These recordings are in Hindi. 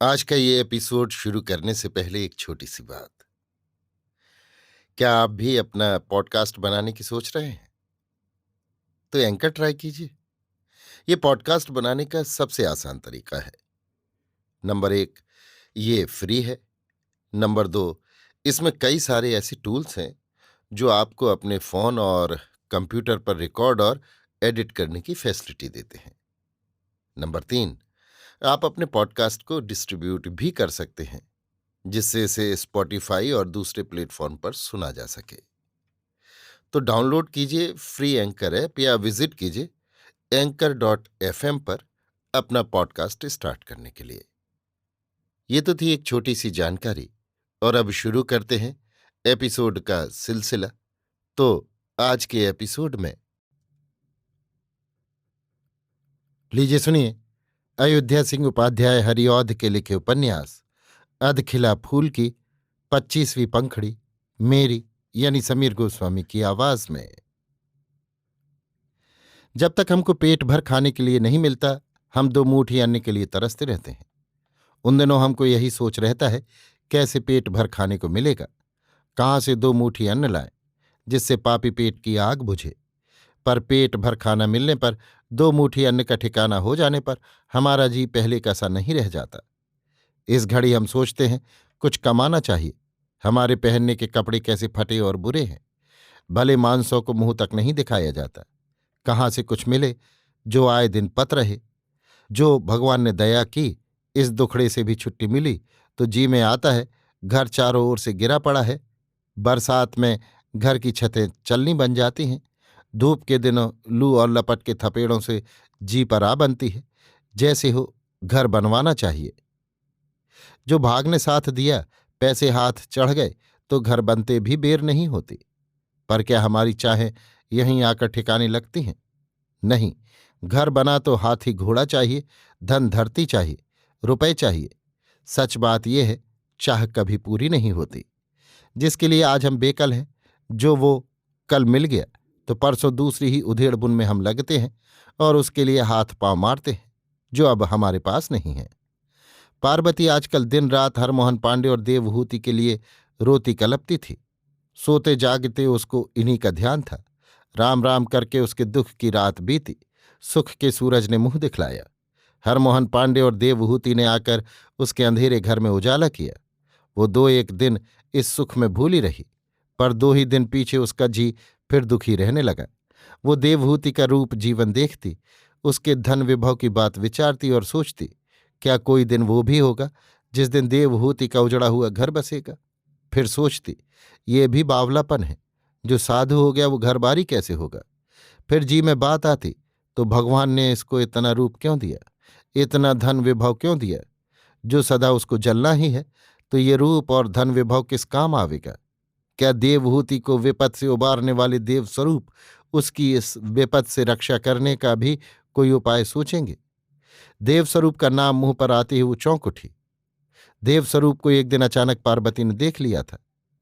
आज का ये एपिसोड शुरू करने से पहले एक छोटी सी बात। क्या आप भी अपना पॉडकास्ट बनाने की सोच रहे हैं? तो एंकर ट्राई कीजिए। ये पॉडकास्ट बनाने का सबसे आसान तरीका है। नंबर एक, ये फ्री है। नंबर दो, इसमें कई सारे ऐसे टूल्स हैं जो आपको अपने फोन और कंप्यूटर पर रिकॉर्ड और एडिट करने की फैसिलिटी देते हैं। नंबर तीन, आप अपने पॉडकास्ट को डिस्ट्रीब्यूट भी कर सकते हैं, जिससे इसे स्पॉटिफाई और दूसरे प्लेटफॉर्म पर सुना जा सके। तो डाउनलोड कीजिए फ्री एंकर ऐप या विजिट कीजिए anchor.fm पर अपना पॉडकास्ट स्टार्ट करने के लिए। ये तो थी एक छोटी सी जानकारी, और अब शुरू करते हैं एपिसोड का सिलसिला। तो आज के एपिसोड में लीजिए सुनिए अयोध्या सिंह उपाध्याय हरिऔध के लिखे उपन्यास अधखिला फूल की 25वीं पंखुड़ी, मेरी यानी समीर गोस्वामी की आवाज में। जब तक हमको पेट भर खाने के लिए नहीं मिलता, हम दो मुट्ठी अन्न के लिए तरसते रहते हैं। उन दिनों हमको यही सोच रहता है, कैसे पेट भर खाने को मिलेगा, कहाँ से दो मुट्ठी अन्न लाएं, जिससे पापी पेट की आग बुझे। पर पेट भर खाना मिलने पर, दो मुट्ठी अन्न का ठिकाना हो जाने पर हमारा जी पहले का सा नहीं रह जाता। इस घड़ी हम सोचते हैं, कुछ कमाना चाहिए। हमारे पहनने के कपड़े कैसे फटे और बुरे हैं। भले मांसों को मुंह तक नहीं दिखाया जाता। कहाँ से कुछ मिले जो आए दिन पत रहे। जो भगवान ने दया की, इस दुखड़े से भी छुट्टी मिली तो जी में आता है। घर चारों ओर से गिरा पड़ा है। बरसात में घर की छतें चलनी बन जाती हैं। धूप के दिनों लू और लपट के थपेड़ों से जी पर आ बनती है। जैसे हो घर बनवाना चाहिए। जो भाग ने साथ दिया, पैसे हाथ चढ़ गए तो घर बनते भी बेर नहीं होती। पर क्या हमारी चाहें यहीं आकर ठिकाने लगती हैं? नहीं। घर बना तो हाथी घोड़ा चाहिए, धन धरती चाहिए, रुपए चाहिए। सच बात यह है, चाह कभी पूरी नहीं होती। जिसके लिए आज हम बेकल हैं, जो वो कल मिल गया तो परसों दूसरी ही उधेड़ बुन में हम लगते हैं और उसके लिए हाथ पांव मारते हैं, जो अब हमारे पास नहीं है। पार्वती आजकल दिन रात हरमोहन पांडे और देवहूति के लिए रोती कलपती थी। सोते जागते उसको इन्हीं का ध्यान था। राम राम करके उसके दुख की रात बीती। सुख के सूरज ने मुंह दिखलाया। हरमोहन पांडे और देवहूति ने आकर उसके अंधेरे घर में उजाला किया। वो दो एक दिन इस सुख में भूली रही, पर दो ही दिन पीछे उसका जी फिर दुखी रहने लगा। वो देवहूति का रूप जीवन देखती, उसके धन विभव की बात विचारती और सोचती, क्या कोई दिन वो भी होगा जिस दिन देवहूति का उजड़ा हुआ घर बसेगा। फिर सोचती, ये भी बावलापन है। जो साधु हो गया वो घरबारी कैसे होगा। फिर जी में बात आती, तो भगवान ने इसको इतना रूप क्यों दिया, इतना धन विभव क्यों दिया। जो सदा उसको जलना ही है, तो ये रूप और धन विभव किस काम आवेगा। क्या देवहूति को विपद से उबारने वाले देव स्वरूप उसकी इस विपद से रक्षा करने का भी कोई उपाय सोचेंगे। देवस्वरूप का नाम मुंह पर आते ही वो चौंक उठी। देवस्वरूप को एक दिन अचानक पार्वती ने देख लिया था।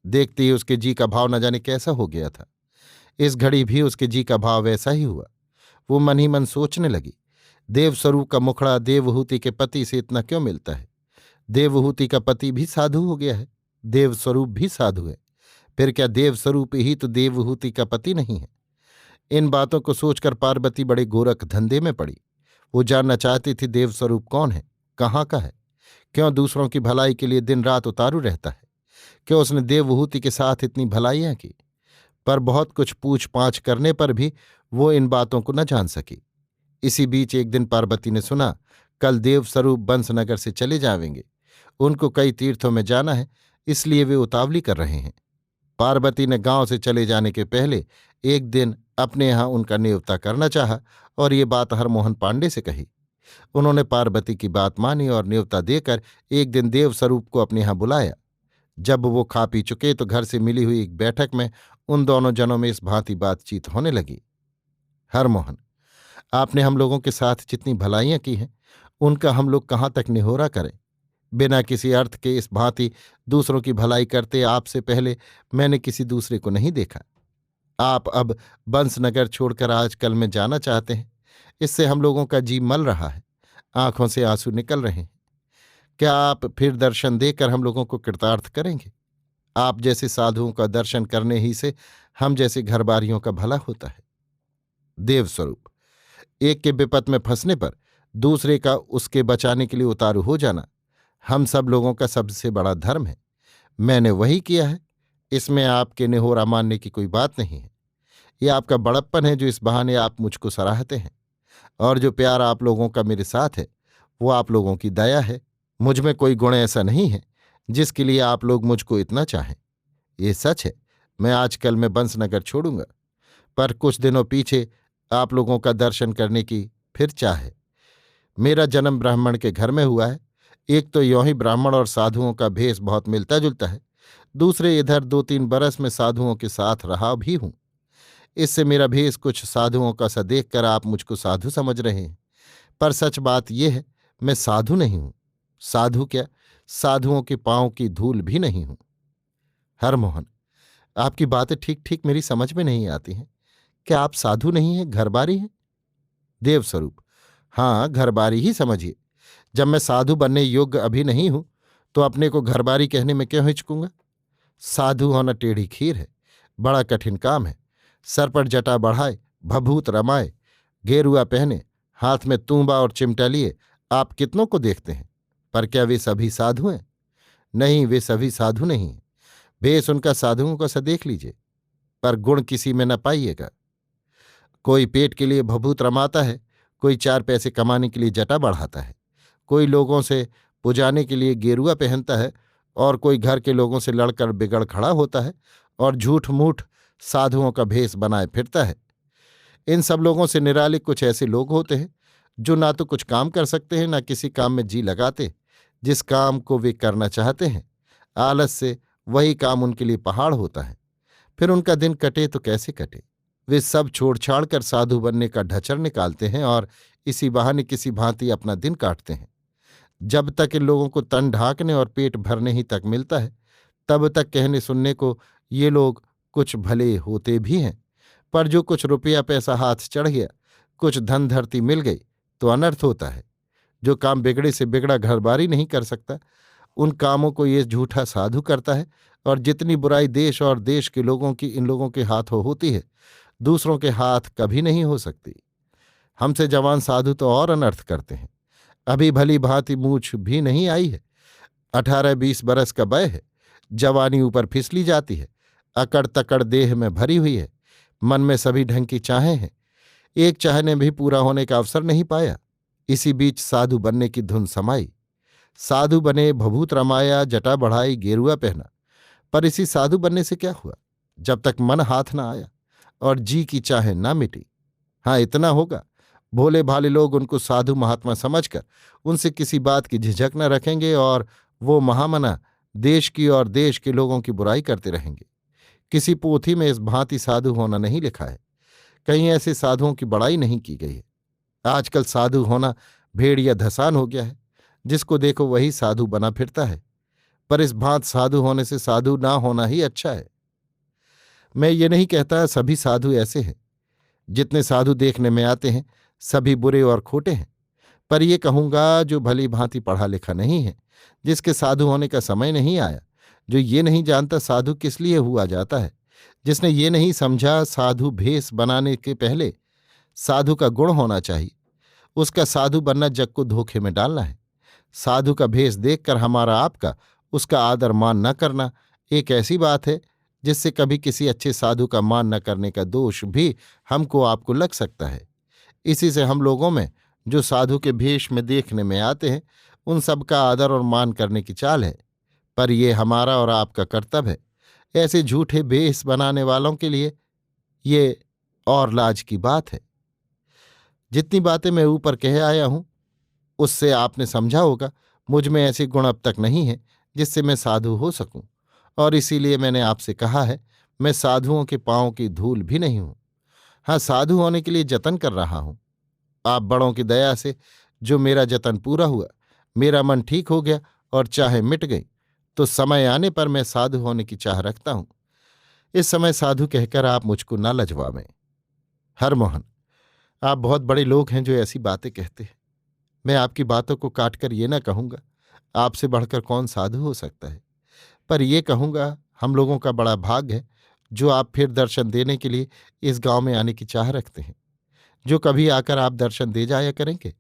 देखते ही उसके जी का भाव न जाने कैसा हो गया था। इस घड़ी भी उसके जी का भाव वैसा ही हुआ। वो मन ही मन सोचने लगी, देवस्वरूप का मुखड़ा देवहूति के पति से इतना क्यों मिलता है। देवहूति का पति भी साधु हो गया है, देवस्वरूप भी साधु है। फिर क्या देवस्वरूप ही तो देवहूति का पति नहीं है। इन बातों को सोचकर पार्वती बड़े गोरख धंधे में पड़ी। वो जानना चाहती थी देवस्वरूप कौन है, कहाँ का है, क्यों दूसरों की भलाई के लिए दिन रात उतारू रहता है, क्यों उसने देवहूति के साथ इतनी भलाइयां की। पर बहुत कुछ पूछ पाछ करने पर भी वो इन बातों को न जान सकी। इसी बीच एक दिन पार्वती ने सुना, कल देवस्वरूप बंसनगर से चले जावेंगे। उनको कई तीर्थों में जाना है, इसलिए वे उतावली कर रहे हैं। पार्वती ने गांव से चले जाने के पहले एक दिन अपने यहाँ उनका न्योता करना चाहा और ये बात हरमोहन पांडे से कही। उन्होंने पार्वती की बात मानी और न्योता देकर एक दिन देवस्वरूप को अपने यहाँ बुलाया। जब वो खा पी चुके तो घर से मिली हुई एक बैठक में उन दोनों जनों में इस भांति बातचीत होने लगी। हरमोहन, आपने हम लोगों के साथ जितनी भलाइयां की हैं, उनका हम लोग कहाँ तक निहोरा करें। बिना किसी अर्थ के इस भांति दूसरों की भलाई करते आपसे पहले मैंने किसी दूसरे को नहीं देखा। आप अब बंसनगर छोड़कर आजकल में जाना चाहते हैं, इससे हम लोगों का जी मल रहा है, आंखों से आंसू निकल रहे हैं। क्या आप फिर दर्शन देकर हम लोगों को कृतार्थ करेंगे? आप जैसे साधुओं का दर्शन करने ही से हम जैसे घरबारियों का भला होता है। देवस्वरूप, एक के विपत में फंसने पर दूसरे का उसके बचाने के लिए उतारू हो जाना हम सब लोगों का सबसे बड़ा धर्म है। मैंने वही किया है। इसमें आपके नेहोरा मानने की कोई बात नहीं है। ये आपका बड़प्पन है जो इस बहाने आप मुझको सराहते हैं, और जो प्यार आप लोगों का मेरे साथ है वो आप लोगों की दया है। मुझ में कोई गुण ऐसा नहीं है जिसके लिए आप लोग मुझको इतना चाहें। ये सच है, मैं आजकल में बंसनगर छोड़ूंगा, पर कुछ दिनों पीछे आप लोगों का दर्शन करने की फिर चाह है। मेरा जन्म ब्राह्मण के घर में हुआ है। एक तो यों ही ब्राह्मण और साधुओं का भेष बहुत मिलता जुलता है, दूसरे इधर 2-3 बरस में साधुओं के साथ रहा भी हूं। इससे मेरा भेष कुछ साधुओं का सा देखकर आप मुझको साधु समझ रहे हैं, पर सच बात यह है, मैं साधु नहीं हूं। साधु क्या, साधुओं के पांव की धूल भी नहीं हूं। हरमोहन, आपकी बातें ठीक ठीक मेरी समझ में नहीं आती हैं। क्या आप साधु नहीं हैं, घरबारी हैं? देवस्वरूप, हाँ, घरबारी ही समझिए। जब मैं साधु बनने योग्य अभी नहीं हूं तो अपने को घरबारी कहने में क्यों हिचकूंगा? साधु होना टेढ़ी खीर है, बड़ा कठिन काम है। सर पर जटा बढ़ाए, भभूत रमाए, गेरुआ पहने, हाथ में तूंबा और चिमटा लिए आप कितनों को देखते हैं, पर क्या वे सभी साधु हैं? नहीं, वे सभी साधु नहीं हैं। बेस उनका साधुओं का सा देख लीजिए, पर गुण किसी में न पाइएगा। कोई पेट के लिए भभूत रमाता है, कोई 4 पैसे कमाने के लिए जटा बढ़ाता है, कोई लोगों से पुजाने के लिए गेरुआ पहनता है, और कोई घर के लोगों से लड़कर बिगड़ खड़ा होता है और झूठ मूठ साधुओं का भेष बनाए फिरता है। इन सब लोगों से निराले कुछ ऐसे लोग होते हैं जो ना तो कुछ काम कर सकते हैं, ना किसी काम में जी लगाते। जिस काम को वे करना चाहते हैं, आलस से वही काम उनके लिए पहाड़ होता है। फिर उनका दिन कटे तो कैसे कटे? वे सब छोड़ छाड़ कर साधु बनने का ढचर निकालते हैं और इसी बहाने किसी भांति अपना दिन काटते हैं। जब तक इन लोगों को तन ढांकने और पेट भरने ही तक मिलता है, तब तक कहने सुनने को ये लोग कुछ भले होते भी हैं, पर जो कुछ रुपया पैसा हाथ चढ़ गया, कुछ धन धरती मिल गई, तो अनर्थ होता है। जो काम बिगड़े से बिगड़ा घरबारी नहीं कर सकता, उन कामों को ये झूठा साधु करता है, और जितनी बुराई देश और देश के लोगों की इन लोगों के हाथों होती है, दूसरों के हाथ कभी नहीं हो सकती। हमसे जवान साधु तो और अनर्थ करते हैं। अभी भली भांति मूछ भी नहीं आई है, 18-20 बरस का वय है, जवानी ऊपर फिसली जाती है, अकड़ तकड़ देह में भरी हुई है, मन में सभी ढंग की चाहें हैं, एक चाह ने भी पूरा होने का अवसर नहीं पाया। इसी बीच साधु बनने की धुन समाई। साधु बने, भभूत रमाया, जटा बढ़ाई, गेरुआ पहना, पर इसी साधु बनने से क्या हुआ जब तक मन हाथ न आया और जी की चाहे ना मिटी। हाँ, इतना होगा, भोले भाले लोग उनको साधु महात्मा समझकर उनसे किसी बात की झिझक न रखेंगे, और वो महामना देश की और देश के लोगों की बुराई करते रहेंगे। किसी पोथी में इस भांति साधु होना नहीं लिखा है, कहीं ऐसे साधुओं की बड़ाई नहीं की गई है। आजकल साधु होना भेड़ या धसान हो गया है, जिसको देखो वही साधु बना फिरता है, पर इस भांत साधु होने से साधु ना होना ही अच्छा है। मैं ये नहीं कहता सभी साधु ऐसे हैं। जितने साधु देखने में आते हैं सभी बुरे और खोटे हैं, पर ये कहूँगा जो भली भांति पढ़ा लिखा नहीं है, जिसके साधु होने का समय नहीं आया, जो ये नहीं जानता साधु किस लिए हुआ जाता है, जिसने ये नहीं समझा साधु भेष बनाने के पहले साधु का गुण होना चाहिए, उसका साधु बनना जग को धोखे में डालना है। साधु का भेष देखकर हमारा आपका उसका आदर मान न करना एक ऐसी बात है जिससे कभी किसी अच्छे साधु का मान न करने का दोष भी हमको आपको लग सकता है। इसी से हम लोगों में जो साधु के भेष में देखने में आते हैं, उन सबका आदर और मान करने की चाल है, पर यह हमारा और आपका कर्तव्य है। ऐसे झूठे भेष बनाने वालों के लिए ये और लाज की बात है। जितनी बातें मैं ऊपर कह आया हूं उससे आपने समझा होगा मुझ में ऐसे गुण अब तक नहीं है जिससे मैं साधु हो सकूं, और इसीलिए मैंने आपसे कहा है, मैं साधुओं के पांव की धूल भी नहीं हूं। हाँ, साधु होने के लिए जतन कर रहा हूं। आप बड़ों की दया से जो मेरा जतन पूरा हुआ, मेरा मन ठीक हो गया और चाहे मिट गई, तो समय आने पर मैं साधु होने की चाह रखता हूं। इस समय साधु कहकर आप मुझको न लजवावें। हरमोहन, आप बहुत बड़े लोग हैं जो ऐसी बातें कहते हैं। मैं आपकी बातों को काटकर ये न कहूंगा, आपसे बढ़कर कौन साधु हो सकता है। पर ये कहूँगा, हम लोगों का बड़ा भाग्य है जो आप फिर दर्शन देने के लिए इस गांव में आने की चाह रखते हैं। जो कभी आकर आप दर्शन दे जाया करेंगे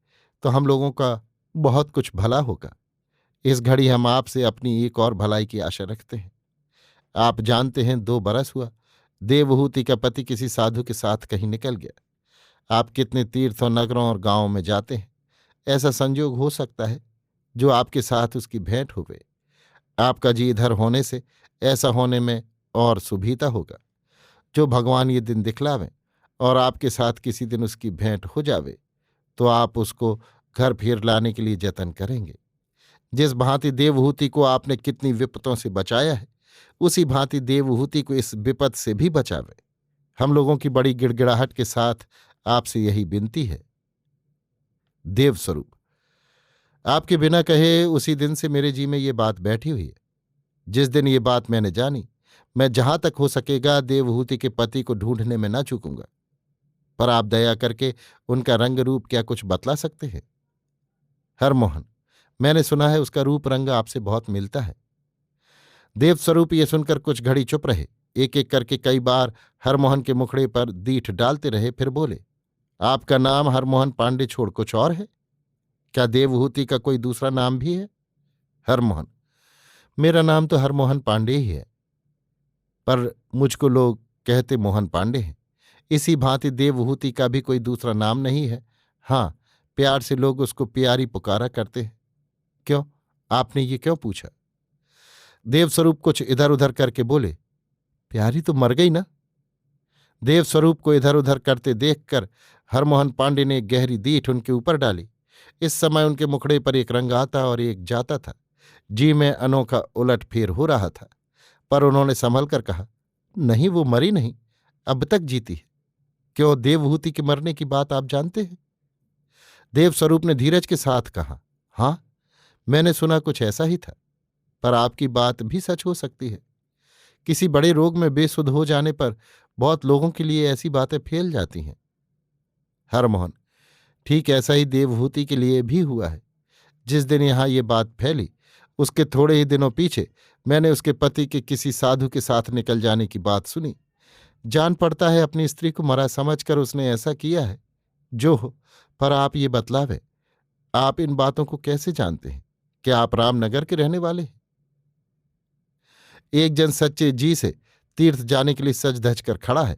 तो हम लोगों का बहुत कुछ भला होगा। इस घड़ी हम आपसे अपनी एक और भलाई की आशा रखते हैं। आप जानते हैं, 2 बरस हुआ देवहूति का पति किसी साधु के साथ कहीं निकल गया। आप कितने तीर्थों, नगरों और गांवों में जाते हैं। ऐसा संयोग हो सकता है जो आपके साथ उसकी भेंट हो गई। आपका जी इधर होने से ऐसा होने में और सुभीता होगा। जो भगवान ये दिन दिखलावें और आपके साथ किसी दिन उसकी भेंट हो जावे तो आप उसको घर फिर लाने के लिए जतन करेंगे। जिस भांति देवहूति को आपने कितनी विपतों से बचाया है, उसी भांति देवहूति को इस विपत से भी बचावे। हम लोगों की बड़ी गिड़गिड़ाहट के साथ आपसे यही विनती है। देवस्वरूप, आपके बिना कहे उसी दिन से मेरे जी में ये बात बैठी हुई है। जिस दिन ये बात मैंने जानी, मैं जहां तक हो सकेगा देवहूति के पति को ढूंढने में न चूकूंगा। पर आप दया करके उनका रंग रूप क्या कुछ बतला सकते हैं? हरमोहन, मैंने सुना है उसका रूप रंग आपसे बहुत मिलता है। देवस्वरूप ये सुनकर कुछ घड़ी चुप रहे। एक एक करके कई बार हरमोहन के मुखड़े पर दीठ डालते रहे, फिर बोले, आपका नाम हरमोहन पांडे छोड़ कुछ और है? क्या देवहूति का कोई दूसरा नाम भी है? हरमोहन, मेरा नाम तो हरमोहन पांडे ही है, पर मुझको लोग कहते मोहन पांडे हैं। इसी भांति देवहूति का भी कोई दूसरा नाम नहीं है। हाँ, प्यार से लोग उसको प्यारी पुकारा करते हैं। क्यों, आपने ये क्यों पूछा? देवस्वरूप कुछ इधर उधर करके बोले, प्यारी तो मर गई ना। देवस्वरूप को इधर उधर करते देखकर हरमोहन पांडे ने एक गहरी दीठ उनके ऊपर डाली। इस समय उनके मुखड़े पर एक रंग आता और एक जाता था। जी में अनोखा उलट फेर हो रहा था। पर उन्होंने संभल कर कहा, नहीं, वो मरी नहीं, अब तक जीती है। क्यों, देवहूति के मरने की बात आप जानते हैं? देवस्वरूप ने धीरज के साथ कहा, हाँ, मैंने सुना कुछ ऐसा ही था। पर आपकी बात भी सच हो सकती है। किसी बड़े रोग में बेसुध हो जाने पर बहुत लोगों के लिए ऐसी बातें फैल जाती हैं। हरमोहन, ठीक ऐसा ही देवहूति के लिए भी हुआ है। जिस दिन यहां ये बात फैली, उसके थोड़े ही दिनों पीछे मैंने उसके पति के किसी साधु के साथ निकल जाने की बात सुनी। जान पड़ता है अपनी स्त्री को मरा समझकर उसने ऐसा किया है। जो हो, पर आप ये बतलावे, आप इन बातों को कैसे जानते हैं? क्या आप रामनगर के रहने वाले हैं? एक जन सच्चे जी से तीर्थ जाने के लिए सज धज कर खड़ा है।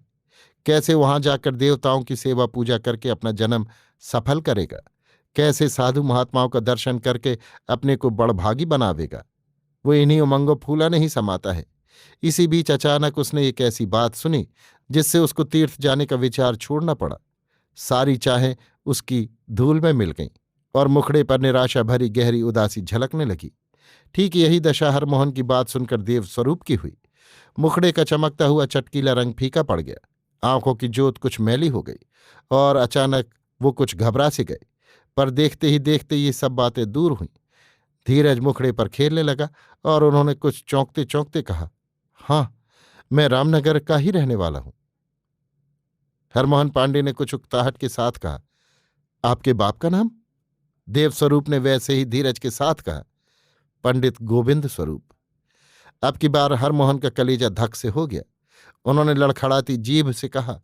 कैसे वहां जाकर देवताओं की सेवा पूजा करके अपना जन्म सफल करेगा? कैसे साधु महात्माओं का दर्शन करके अपने को बड़भागी बनावेगा? वो इन्हीं उमंगों फूला नहीं समाता है। इसी बीच अचानक उसने एक ऐसी बात सुनी जिससे उसको तीर्थ जाने का विचार छोड़ना पड़ा। सारी चाहें उसकी धूल में मिल गईं और मुखड़े पर निराशा भरी गहरी उदासी झलकने लगी। ठीक यही दशा हरमोहन की बात सुनकर देवस्वरूप की हुई। मुखड़े का चमकता हुआ चटकीला रंग फीका पड़ गया। आंखों की ज्योत कुछ मैली हो गई और अचानक वो कुछ घबरा से गए। पर देखते ही देखते ये सब बातें दूर हुईं। धीरज मुखड़े पर खेलने लगा और उन्होंने कुछ चौंकते चौंकते कहा, हाँ, मैं रामनगर का ही रहने वाला हूं। हरमोहन पांडे ने कुछ उकताहट के साथ कहा, आपके बाप का नाम? देवस्वरूप ने वैसे ही धीरज के साथ कहा, पंडित गोविंद स्वरूप। अब की बार हरमोहन का कलेजा धक से हो गया। उन्होंने लड़खड़ाती जीभ से कहा,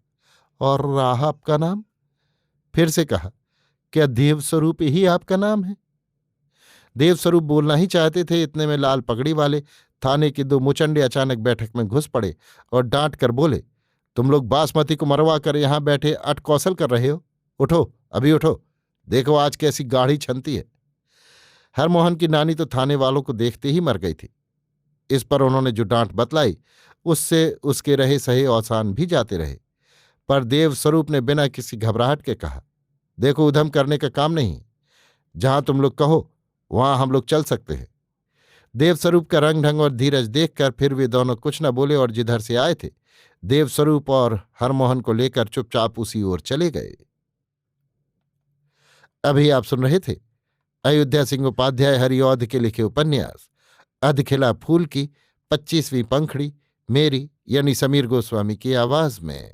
और राह आपका नाम? फिर से कहा, क्या देवस्वरूप ही आपका नाम है? देवस्वरूप बोलना ही चाहते थे, इतने में लाल पगड़ी वाले थाने के 2 मुचंडे अचानक बैठक में घुस पड़े और डांट कर बोले, तुम लोग बासमती को मरवा कर यहां बैठे अटकौसल कर रहे हो? उठो, अभी उठो, देखो आज कैसी गाढ़ी छनती है। हरमोहन की नानी तो थाने वालों को देखते ही मर गई थी। इस पर उन्होंने जो डांट बतलाई उससे उसके रहे सहे औसान भी जाते रहे। पर देवस्वरूप ने बिना किसी घबराहट के कहा, देखो, उधम करने का काम नहीं। जहां तुम लोग कहो वहां हम लोग चल सकते हैं। देवस्वरूप का रंग ढंग और धीरज देखकर फिर वे दोनों कुछ न बोले और जिधर से आए थे देवस्वरूप और हरमोहन को लेकर चुपचाप उसी ओर चले गए। अभी आप सुन रहे थे अयोध्या सिंह उपाध्याय हरिऔध के लिखे उपन्यास अधखिला फूल की 25वीं पंखड़ी, मेरी यानी समीर गोस्वामी की आवाज में।